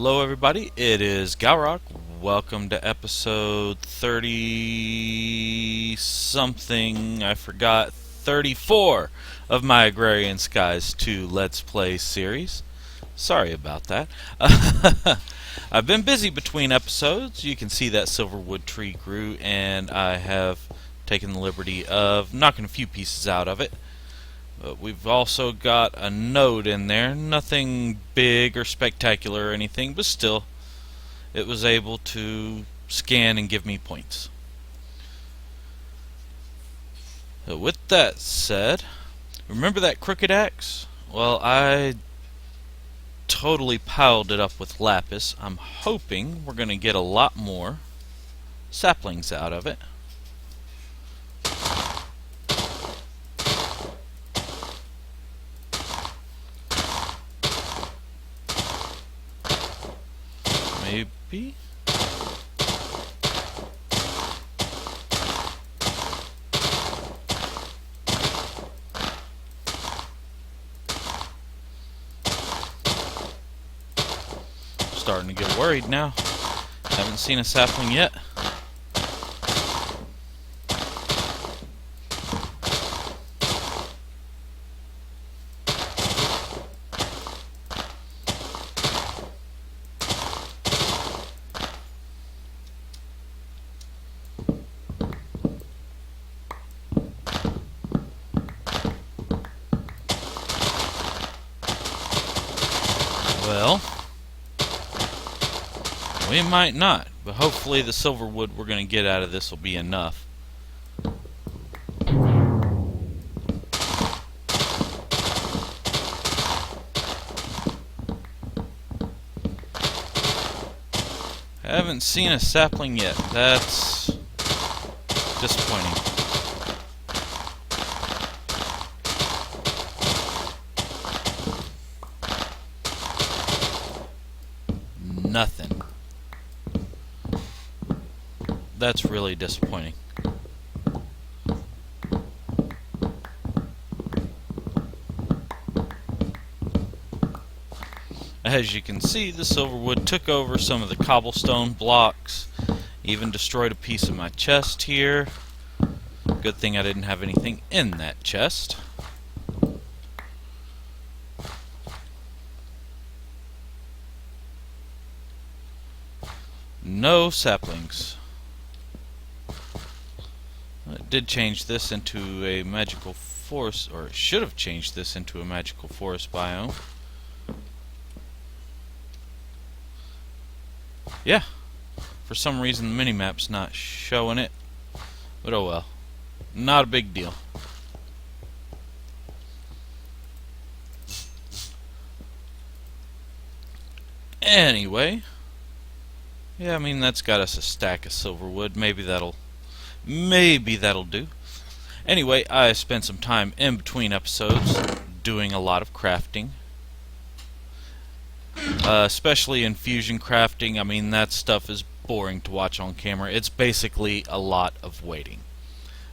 Hello everybody, it is Galrock. Welcome to episode 30 something, I forgot, 34 of my Agrarian Skies 2 Let's Play series. Sorry about that. I've been busy between episodes. You can see that silverwood tree grew, and I have taken the liberty of knocking a few pieces out of it. But we've also got a node in there, nothing big or spectacular or anything, but still, it was able to scan and give me points. So with that said, remember that crooked axe? Well, I totally piled it up with lapis. I'm hoping we're going to get a lot more saplings out of it. Maybe. Starting to get worried now. Haven't seen a sapling yet. Well, we might not, but hopefully the silver wood we're going to get out of this will be enough. Haven't seen a sapling yet. That's disappointing. Nothing. That's really disappointing. As you can see, the silverwood took over some of the cobblestone blocks, even destroyed a piece of my chest here. Good thing I didn't have anything in that chest. No saplings. It did change this into a magical forest, or it should have changed this into a magical forest biome. Yeah, for some reason the minimap's not showing it, but oh well, not a big deal. Anyway, yeah, I mean that's got us a stack of silverwood. Maybe that'll do. Anyway, I spent some time in between episodes doing a lot of crafting. Especially in fusion crafting. I mean, that stuff is boring to watch on camera. It's basically a lot of waiting.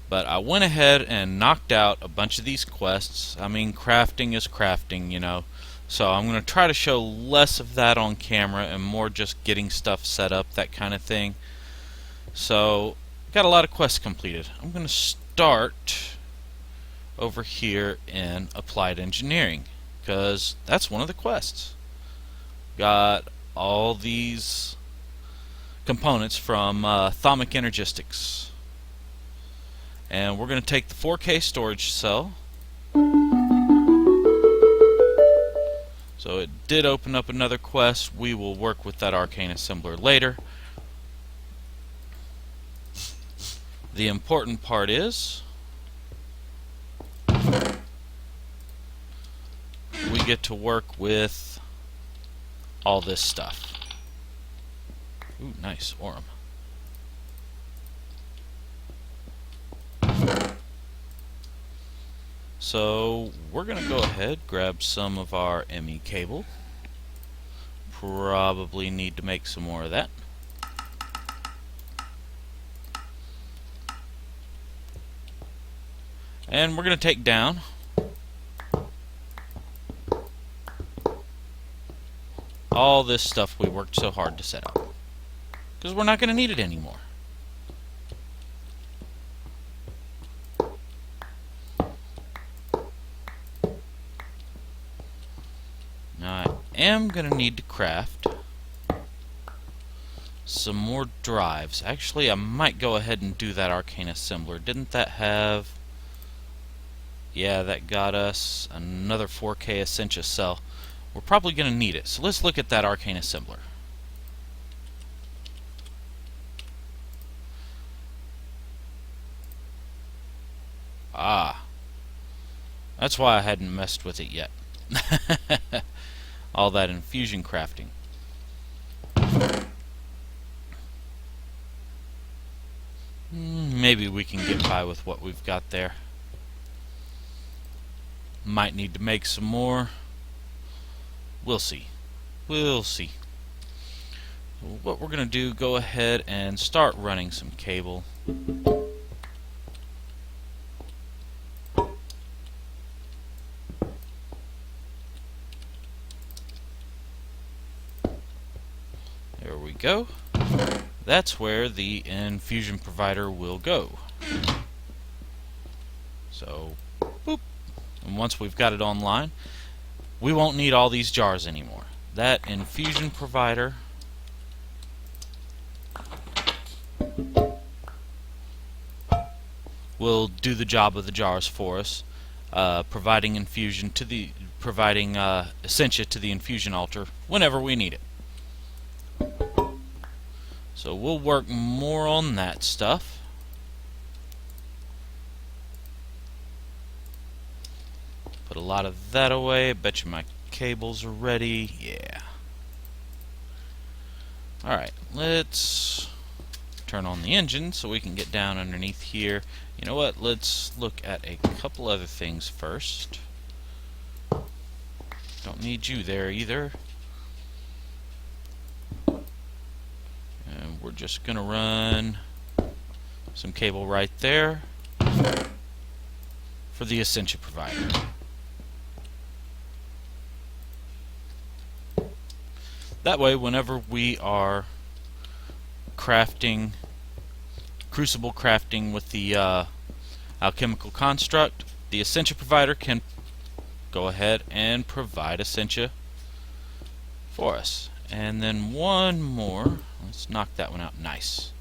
But I went ahead and knocked out a bunch of these quests. I mean, crafting is crafting, you know. So I'm going to try to show less of that on camera and more just getting stuff set up, that kind of thing. So, got a lot of quests completed. I'm going to start over here in Applied Engineering, because that's one of the quests. Got all these components from Thaumic Energistics. And we're going to take the 4K storage cell. So it did open up another quest. We will work with that arcane assembler later. The important part is we get to work with all this stuff. Ooh, nice, Orem. So we're going to go ahead, grab some of our ME cable. Probably need to make some more of that. And we're going to take down all this stuff we worked so hard to set up. Because we're not going to need it anymore. Now I am going to need to craft some more drives. Actually, I might go ahead and do that arcane assembler. Didn't that have... Yeah, that got us another 4K Essentia cell. We're probably going to need it. So let's look at that arcane assembler. Ah. That's why I hadn't messed with it yet. All that infusion crafting. Maybe we can get by with what we've got there. Might need to make some more. We'll see. We'll see. What we're going to do, go ahead and start running some cable. There we go. That's where the infusion provider will go. So, boop. And once we've got it online, we won't need all these jars anymore. That infusion provider will do the job of the jars for us, providing infusion to the Essentia to the infusion altar whenever we need it. So we'll work more on that stuff. Put a lot of that away. Bet you my cables are ready. Yeah. Alright, let's turn on the engine so we can get down underneath here. You know what? Let's look at a couple other things first. Don't need you there either. And we're just going to run some cable right there for the Essentia provider. That way, whenever we are crafting, crucible crafting with the alchemical construct, the Essentia provider can go ahead and provide Essentia for us. And then one more. Let's knock that one out. Nice.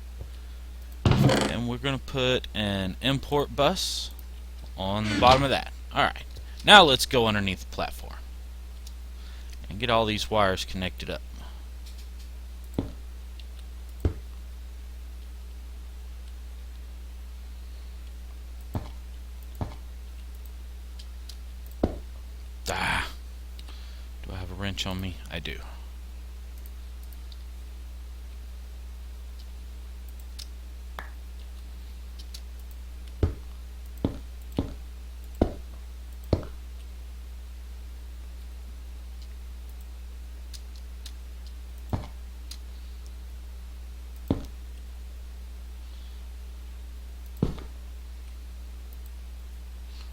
And we're going to put an import bus on the bottom of that. Alright. Now let's go underneath the platform and get all these wires connected up. Ah. Do I have a wrench on me? I do.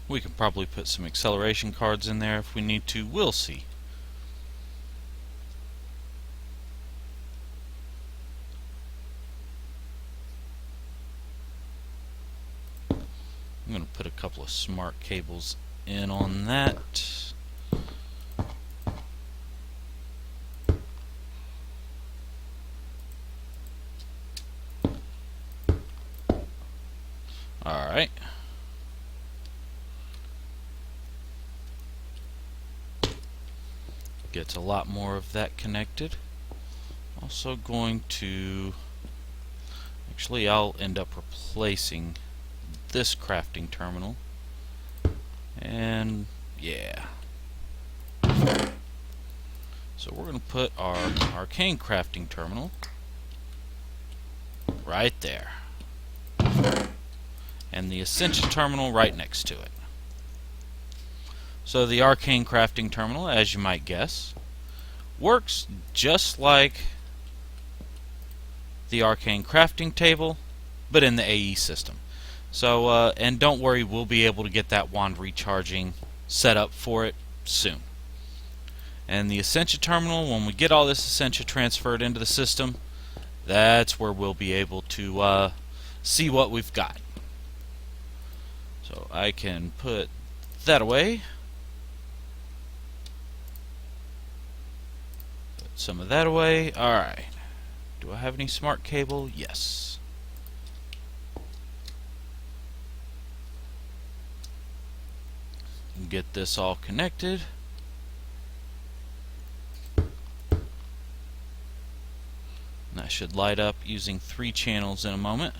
We can probably put some acceleration cards in there if we need to. We'll see. I'm going to put a couple of smart cables in on that. Alright. Gets a lot more of that connected. Also going to... Actually, I'll end up replacing this crafting terminal. And yeah. So we're going to put our arcane crafting terminal right there. And the Essentia terminal right next to it. So the arcane crafting terminal, as you might guess, works just like the arcane crafting table, but in the AE system. So, and don't worry, we'll be able to get that wand recharging set up for it soon. And the Essentia terminal, when we get all this Essentia transferred into the system, that's where we'll be able to see what we've got. So I can put that away. Put some of that away. Alright. Do I have any smart cable? Yes. Get this all connected. That should light up using 3 channels in a moment.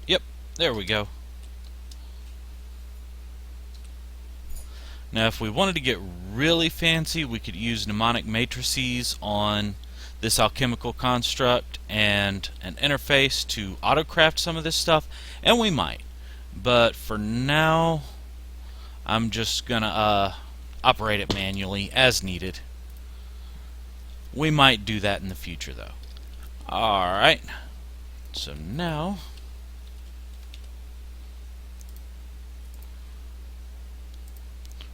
Yep, there we go. Now if we wanted to get really fancy, we could use mnemonic matrices on this alchemical construct and an interface to autocraft some of this stuff, and we might. But for now, I'm just gonna operate it manually as needed. We might do that in the future though. Alright, so now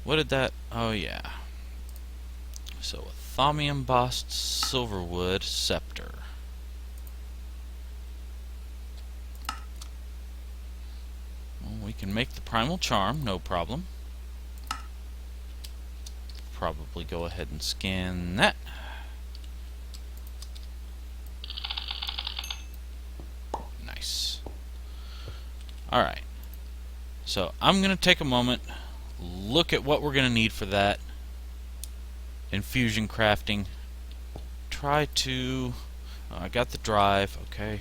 what did that, oh yeah, so a Thaumic embossed silverwood scepter. Well, we can make the primal charm, no problem. Probably go ahead and scan that. Nice. Alright, so I'm going to take a moment, look at what we're going to need for that infusion crafting. Try to, I got the drive, okay.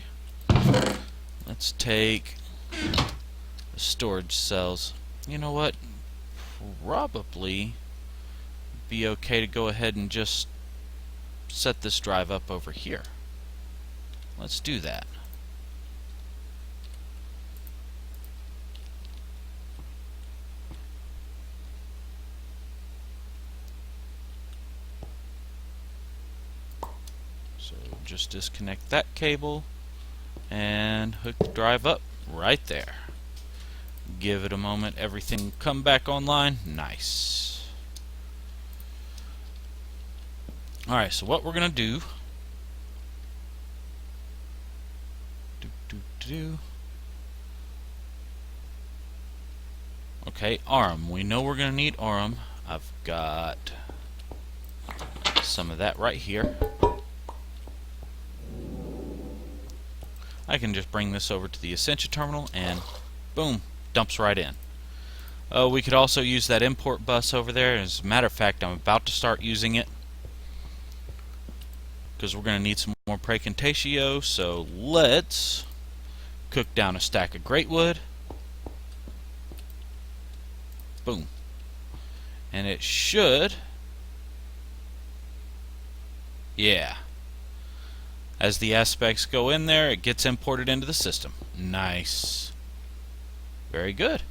Let's take the storage cells. You know what? Probably be okay to go ahead and just set this drive up over here. Let's do that. So just disconnect that cable and hook the drive up right there. Give it a moment, everything come back online. Nice. Alright, so what we're going to do. Okay, Arum. We know we're going to need Arum. I've got some of that right here. I can just bring this over to the Essentia terminal and boom, dumps right in. We could also use that import bus over there. As a matter of fact, I'm about to start using it, because we're going to need some more Praecantatio, so let's cook down a stack of great wood. Boom. And it should, yeah, as the aspects go in there, it gets imported into the system. Nice. Very good.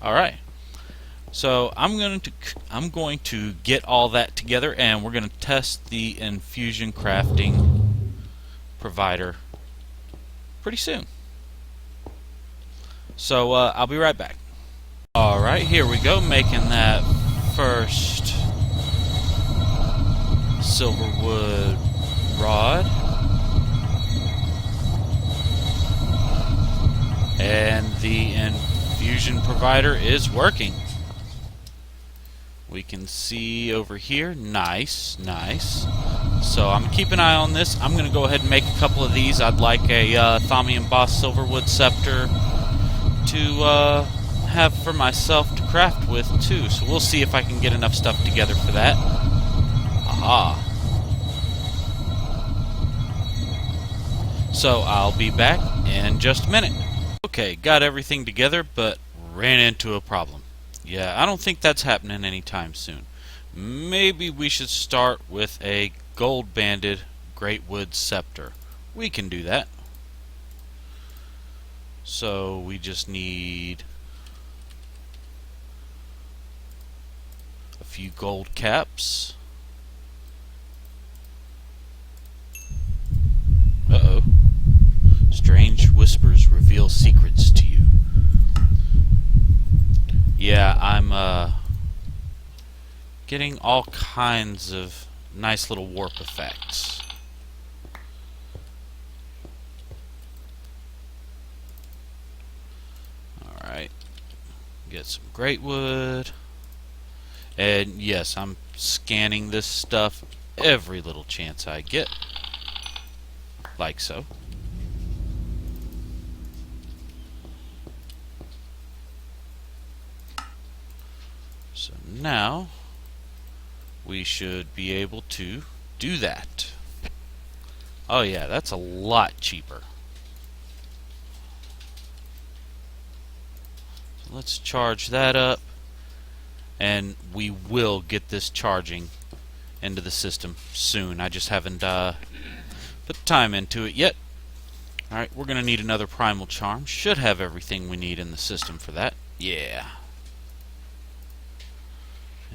Alright. So I'm going to get all that together, and we're going to test the infusion crafting provider pretty soon. So I'll be right back. Alright, here we go, making that first silverwood rod. And the infusion provider is working. We can see over here. Nice, nice. So I'm going to keep an eye on this. I'm going to go ahead and make a couple of these. I'd like a Thaumic embossed silverwood scepter to have for myself to craft with too. So we'll see if I can get enough stuff together for that. Aha. So I'll be back in just a minute. Okay, got everything together, but ran into a problem. Yeah, I don't think that's happening anytime soon. Maybe we should start with a gold-banded great wood scepter. We can do that. So we just need a few gold caps. Uh-oh. Strange whispers reveal secrets to you. Yeah, I'm getting all kinds of nice little warp effects. Alright, get some great wood. And yes, I'm scanning this stuff every little chance I get. Like so. So now we should be able to do that. Oh yeah, that's a lot cheaper. So let's charge that up, and we will get this charging into the system soon. I just haven't put time into it yet. Alright, we're going to need another primal charm. Should have everything we need in the system for that. Yeah.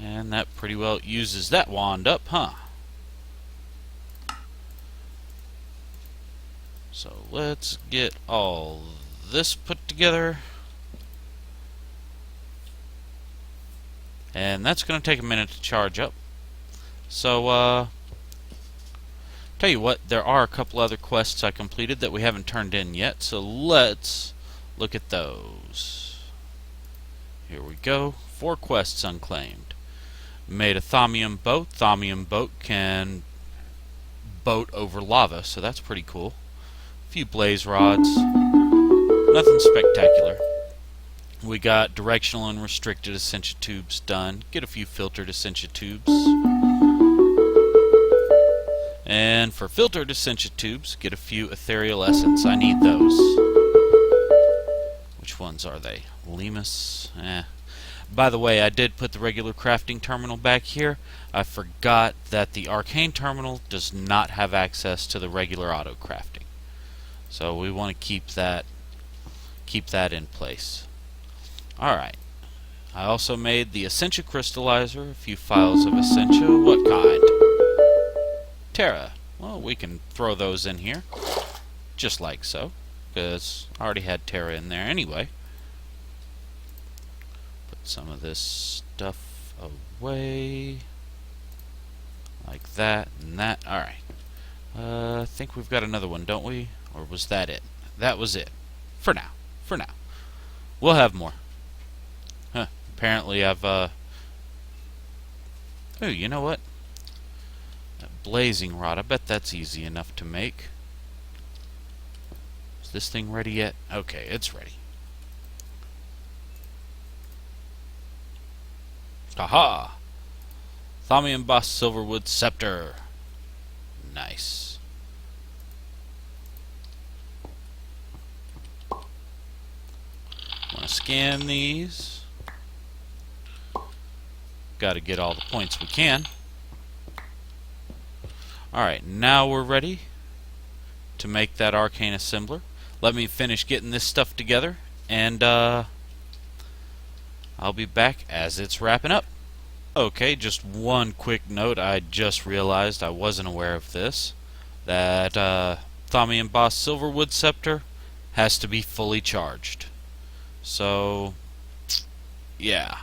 And that pretty well uses that wand up, huh? So let's get all this put together. And that's going to take a minute to charge up. So, tell you what, there are a couple other quests I completed that we haven't turned in yet, so let's look at those. Here we go. 4 quests unclaimed. Made a Thaumium boat. Thaumium boat can boat over lava, so that's pretty cool. A few blaze rods. Nothing spectacular. We got directional and restricted Essentia tubes done. Get a few filtered Essentia tubes. And for filtered Essentia tubes, get a few ethereal essence. I need those. Which ones are they? Lemus? By the way, I did put the regular crafting terminal back here. I forgot that the arcane terminal does not have access to the regular auto crafting. So we want to keep that in place. Alright. I also made the Essentia crystallizer, a few files of Essentia. What kind? Terra. Well, we can throw those in here. Just like so. Because I already had Terra in there anyway. Some of this stuff away like that and that. Alright. I think we've got another one, don't we? Or was that it? That was it. For now. For now. We'll have more. Huh. Apparently I've oh, you know what? That blazing rod. I bet that's easy enough to make. Is this thing ready yet? Okay, it's ready. Aha! Thaumic embossed silverwood scepter. Nice. Want to scan these. Got to get all the points we can. Alright, now we're ready to make that arcane assembler. Let me finish getting this stuff together, and I'll be back as it's wrapping up. Okay, just one quick note. I just realized, I wasn't aware of this, that Thaumic embossed silverwood scepter has to be fully charged. So, yeah.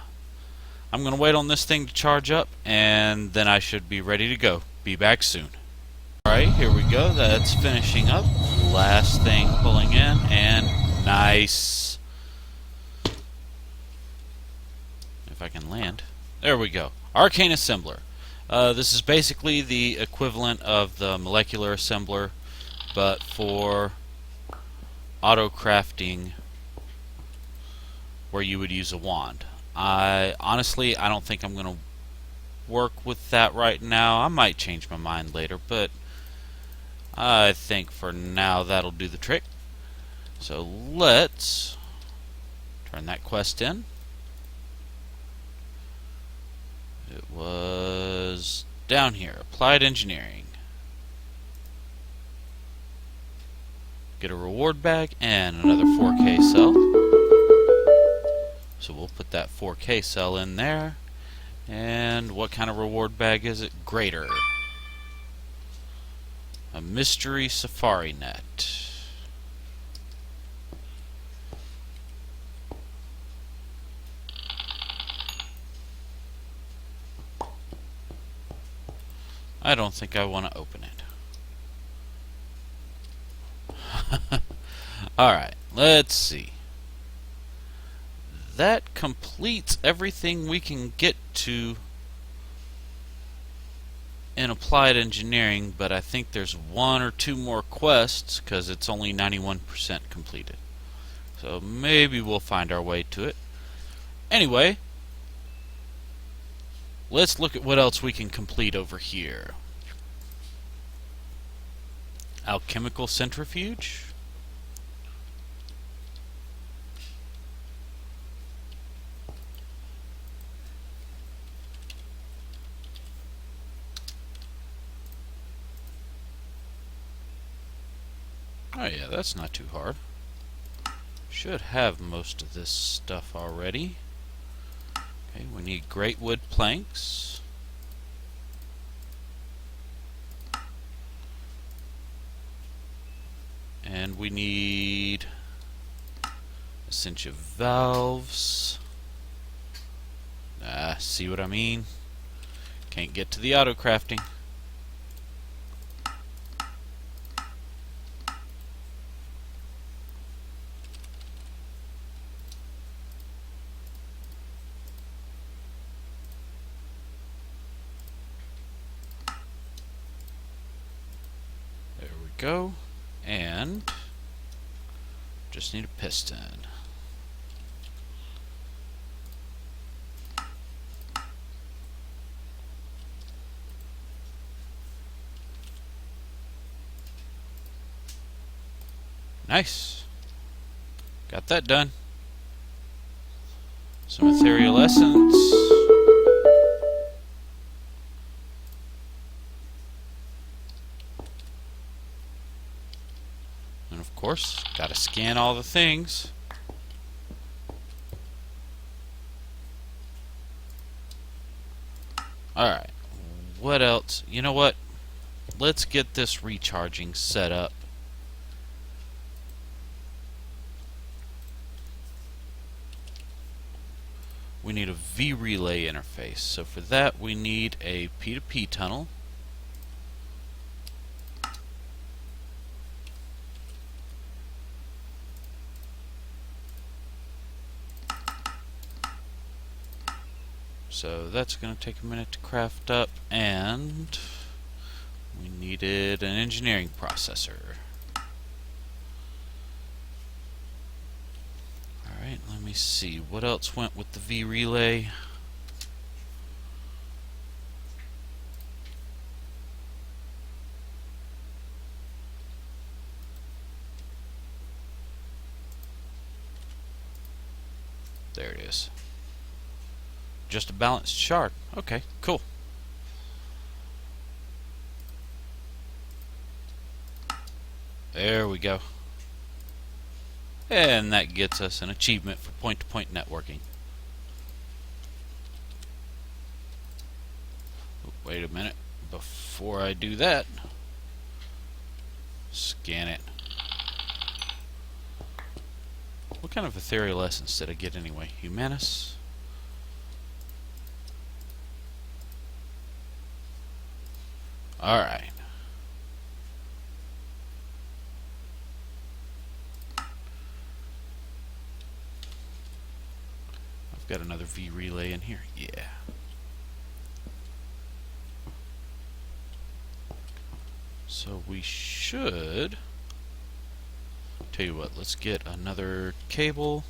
I'm going to wait on this thing to charge up, and then I should be ready to go. Be back soon. Alright, here we go. That's finishing up. Last thing pulling in, and nice. If I can land. There we go. Arcane Assembler. This is basically the equivalent of the molecular assembler, but for auto crafting where you would use a wand. Honestly, I don't think I'm going to work with that right now. I might change my mind later, but I think for now that'll do the trick. So let's turn that quest in. It was down here, Applied Engineering. Get a reward bag and another 4K cell. So we'll put that 4K cell in there. And what kind of reward bag is it? Greater. A mystery safari net. I don't think I want to open it. Alright, let's see. That completes everything we can get to in Applied Engineering, but I think there's one or two more quests because it's only 91% completed. So maybe we'll find our way to it. Anyway, let's look at what else we can complete over here. Alchemical centrifuge. Oh yeah, that's not too hard. Should have most of this stuff already. Okay, we need great wood planks. And we need essential valves. See what I mean? Can't get to the auto crafting. There we go. And just need a piston. Nice. Got that done. Some ethereal essence. And of course, gotta scan all the things. Alright. What else? You know what? Let's get this recharging set up. We need a V-relay interface. So for that we need a P2P tunnel. So that's going to take a minute to craft up, and we needed an engineering processor. Alright, let me see. What else went with the V-relay? There it is. Just a balanced shard. Okay, cool. There we go. And that gets us an achievement for point-to-point networking. Wait a minute. Before I do that, scan it. What kind of ethereal essence did I get anyway? Humanus? Alright. I've got another V relay in here. Yeah. So we should... Tell you what, let's get another cable.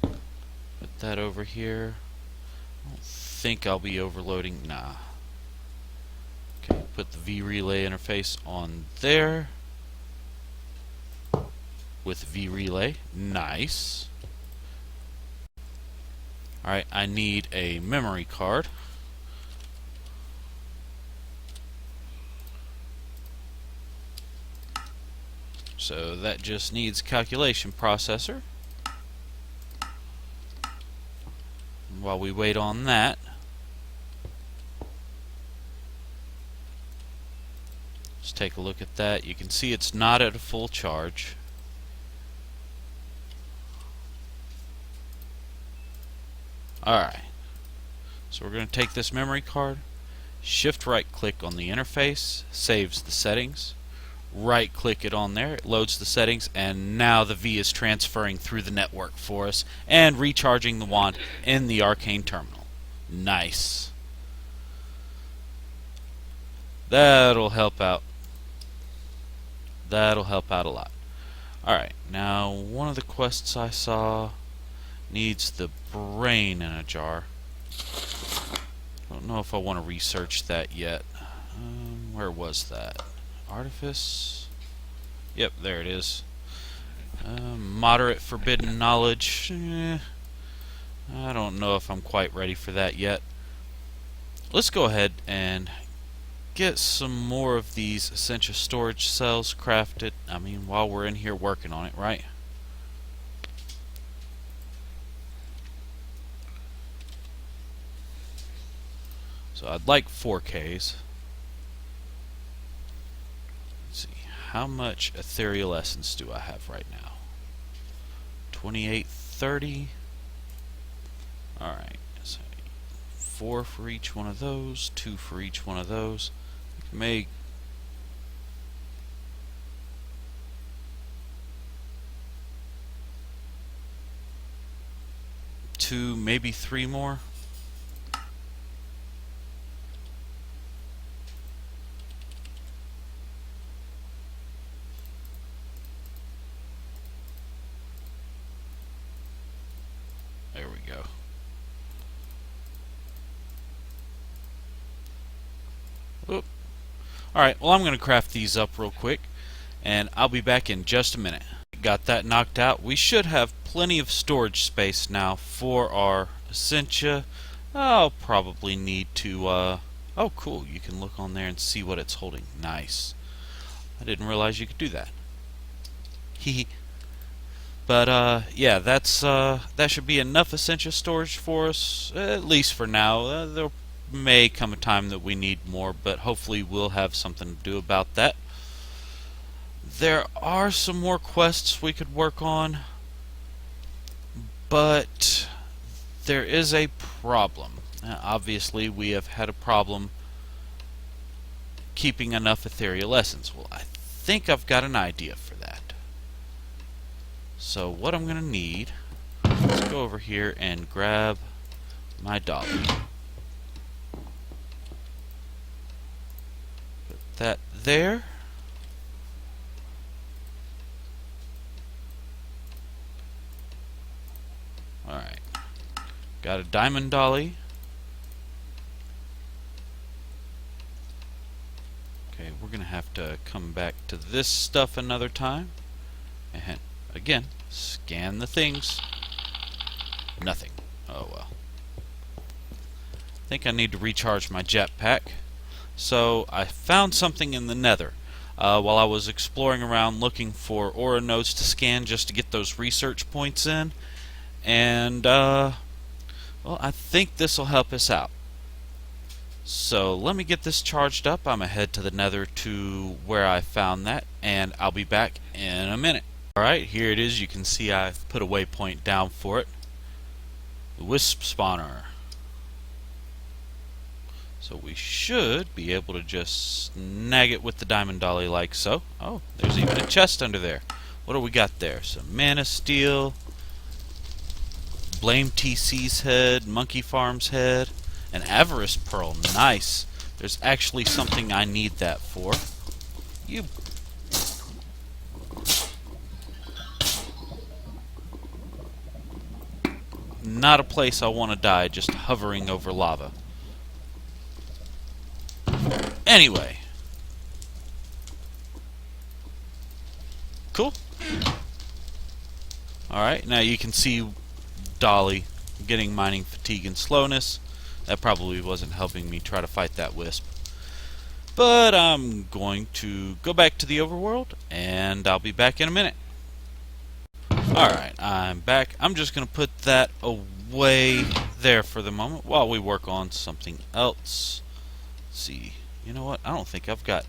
Put that over here. I don't think I'll be overloading. Nah. Okay, put the V-relay interface on there. With V-relay. Nice. Alright, I need a memory card. So that just needs calculation processor. While we wait on that, let's take a look at that. You can see it's not at a full charge. Alright, So we're going to take this memory card, shift right click on the interface, saves the settings, right click it on there, it loads the settings, and now the V is transferring through the network for us and recharging the wand in the arcane terminal. Nice. That'll help out. That'll help out a lot. Alright, now one of the quests I saw needs the brain in a jar. Don't know if I want to research that yet. Where was that? Artifice? Yep, there it is. Moderate forbidden knowledge. I don't know if I'm quite ready for that yet. Let's go ahead and get some more of these essential storage cells crafted. I mean, while we're in here working on it, right? So I'd like 4Ks. Let's see, how much ethereal essence do I have right now? 2830. Alright, so 4 for each one of those, 2 for each one of those. We can make 2, maybe 3 more. There we go. Oop. Alright, well, I'm going to craft these up real quick, and I'll be back in just a minute. Got that knocked out. We should have plenty of storage space now for our Essentia. I'll probably need to, oh, cool, you can look on there and see what it's holding. Nice. I didn't realize you could do that. Hehe. But yeah, that should be enough Essentia storage for us, at least for now. There may come a time that we need more, but hopefully we'll have something to do about that. There are some more quests we could work on, but there is a problem. Obviously, we have had a problem keeping enough ethereal essence. Well, I think I've got an idea for that. So what I'm going to need, let's go over here and grab my dolly. Put that there. Alright. Got a diamond dolly. Okay, we're going to have to come back to this stuff another time. And again, scan the things. Nothing. Oh well. I think I need to recharge my jetpack. So I found something in the nether while I was exploring around looking for aura nodes to scan just to get those research points in. And well, I think this will help us out. So let me get this charged up. I'm going to head to the nether to where I found that, and I'll be back in a minute. Alright, here it is. You can see I've put a waypoint down for it. The wisp spawner. So we should be able to just snag it with the diamond dolly like so. Oh, there's even a chest under there. What do we got there? Some mana steel, Blame TC's head, Monkey Farm's head, an Avarice Pearl. Nice. There's actually something I need that for. You. Not a place I want to die, just hovering over lava. Anyway. Cool. Alright, now you can see Dolly getting mining fatigue and slowness. That probably wasn't helping me try to fight that wisp. But I'm going to go back to the overworld, and I'll be back in a minute. Alright, I'm back. I'm just going to put that away there for the moment while we work on something else. Let's see. You know what? I don't think I've got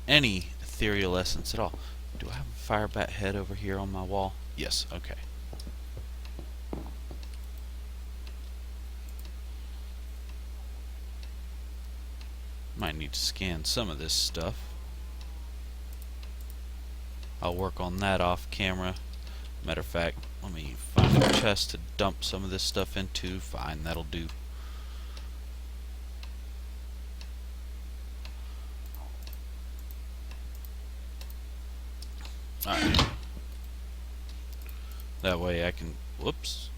any ethereal essence at all. Do I have a fire bat head over here on my wall? Yes, okay. Might need to scan some of this stuff. I'll work on that off camera. Matter of fact, let me find a chest to dump some of this stuff into. Fine, that'll do. Alright. That way I can... Whoops.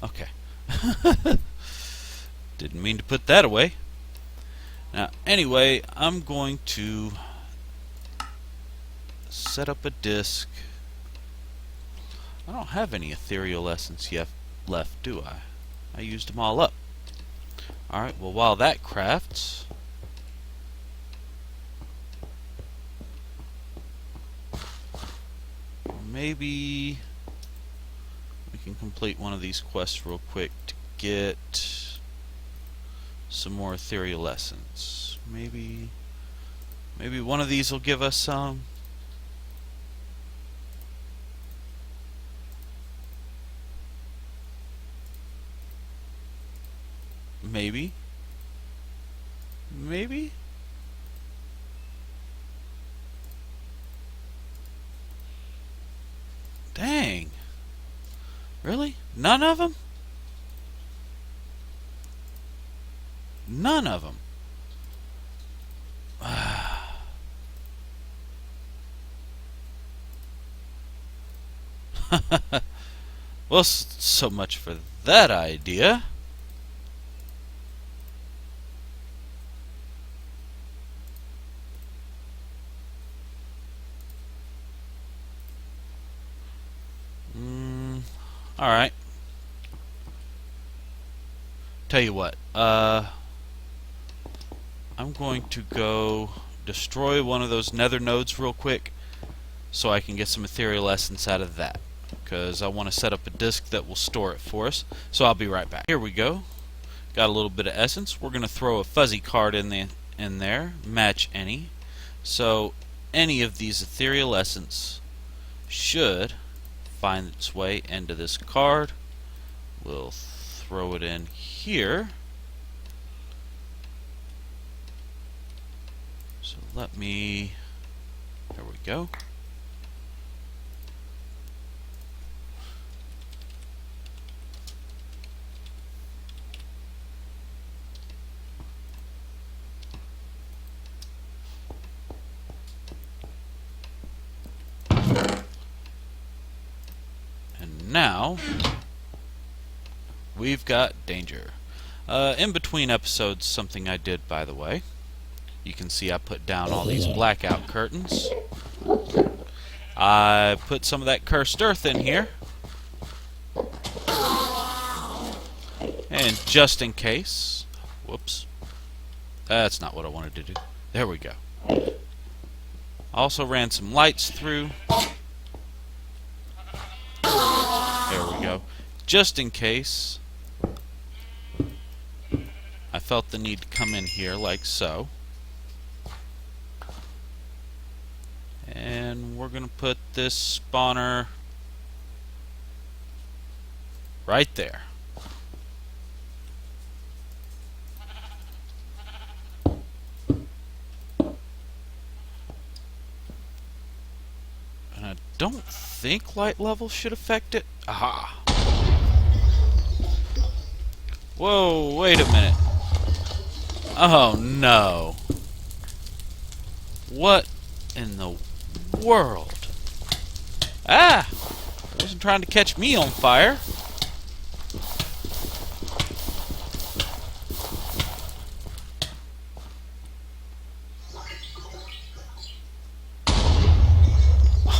Okay. Didn't mean to put that away. Now, anyway, I'm going to set up a disk. I don't have any ethereal essence left, do I? I used them all up. Alright, well, while that crafts, maybe we can complete one of these quests real quick to get some more ethereal essence. Maybe one of these will give us some. Maybe. Dang. Really? None of them? None of them. Well, so much for that idea. Alright. Tell you what, I'm going to go destroy one of those nether nodes real quick so I can get some ethereal essence out of that, because I want to set up a disk that will store it for us. So I'll be right back. Here we go. Got a little bit of essence. We're going to throw a fuzzy card in there, match any. So any of these ethereal essence should find its way into this card. We'll throw it in here. So let me, there we go. Now we've got danger. In between episodes, something I did, by the way. You can see I put down all these blackout curtains. I put some of that cursed earth in here. And just in case... Whoops. That's not what I wanted to do. There we go. Also ran some lights through. There we go. Just in case I felt the need to come in here like so. And we're going to put this spawner right there. And I don't think light level should affect it. Aha! Whoa, wait a minute. Oh no. What in the world? Ah! It wasn't trying to catch me on fire.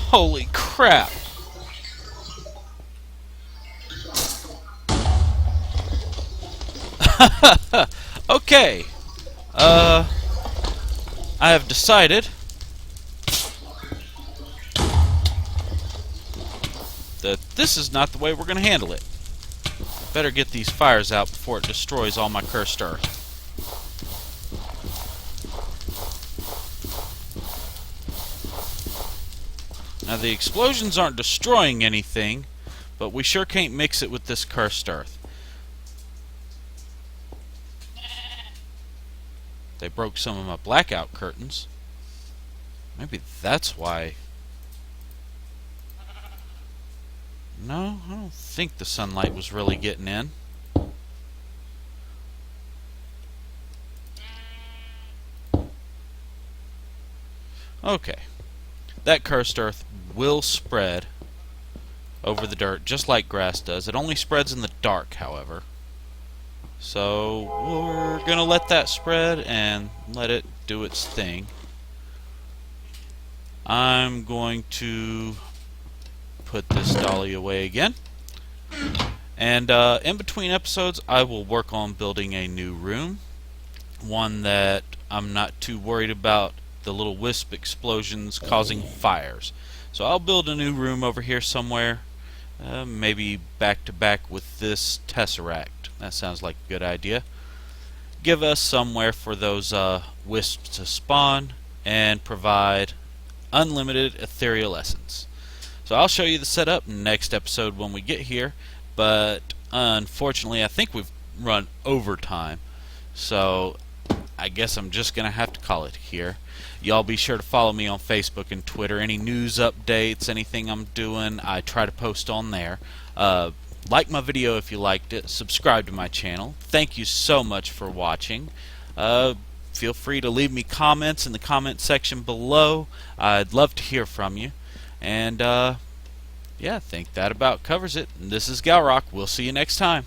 Holy crap. Okay. I have decided that this is not the way we're going to handle it. Better get these fires out before it destroys all my cursed earth. Now the explosions aren't destroying anything, but we sure can't mix it with this cursed earth. They broke some of my blackout curtains. Maybe that's why. No, I don't think the sunlight was really getting in. Okay. That cursed earth will spread over the dirt just like grass does. It only spreads in the dark, however. So we're going to let that spread and let it do its thing. I'm going to put this dolly away again. And in between episodes, I will work on building a new room. One that I'm not too worried about the little wisp explosions causing fires. So I'll build a new room over here somewhere. Maybe back to back with this tesseract. That sounds like a good idea. Give us somewhere for those wisps to spawn and provide unlimited ethereal essence. So I'll show you the setup next episode when we get here, but unfortunately I think we've run overtime, so I guess I'm just gonna have to call it here. Y'all be sure to follow me on Facebook and Twitter. Any news updates, anything I'm doing, I try to post on there. Like my video if you liked it. Subscribe to my channel. Thank you so much for watching. Feel free to leave me comments in the comment section below. I'd love to hear from you. And yeah, I think that about covers it. This is Galrock. We'll see you next time.